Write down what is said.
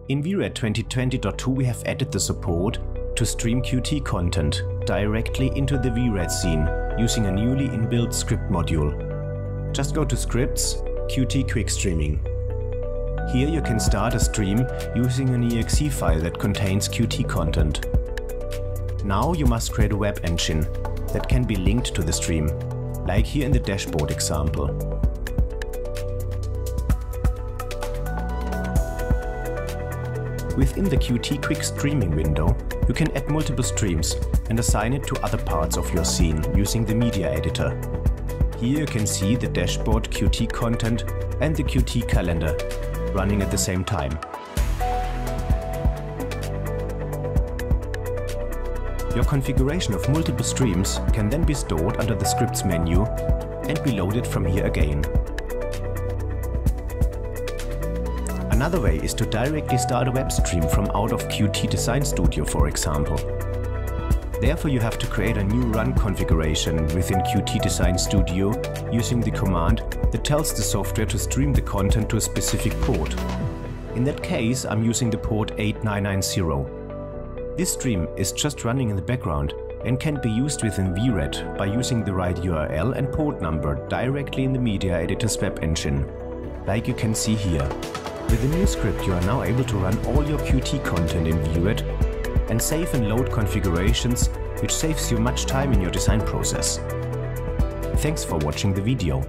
In VRED 2020.2 we have added the support to stream Qt content directly into the VRED scene using a newly inbuilt script module. Just go to Scripts, Qt Quick Streaming. Here you can start a stream using an exe file that contains Qt content. Now you must create a web engine that can be linked to the stream, like here in the dashboard example. Within the Qt Quick Streaming window, you can add multiple streams and assign it to other parts of your scene using the media editor. Here you can see the dashboard Qt content and the Qt calendar running at the same time. Your configuration of multiple streams can then be stored under the Scripts menu and be loaded from here again. Another way is to directly start a web stream from out of Qt Design Studio, for example. Therefore you have to create a new run configuration within Qt Design Studio using the command that tells the software to stream the content to a specific port. In that case, I'm using the port 8990. This stream is just running in the background and can be used within VRED by using the right URL and port number directly in the media editor's web engine, like you can see here. With the new script you are now able to run all your Qt content in VRED and save and load configurations, which saves you much time in your design process. Thanks for watching the video.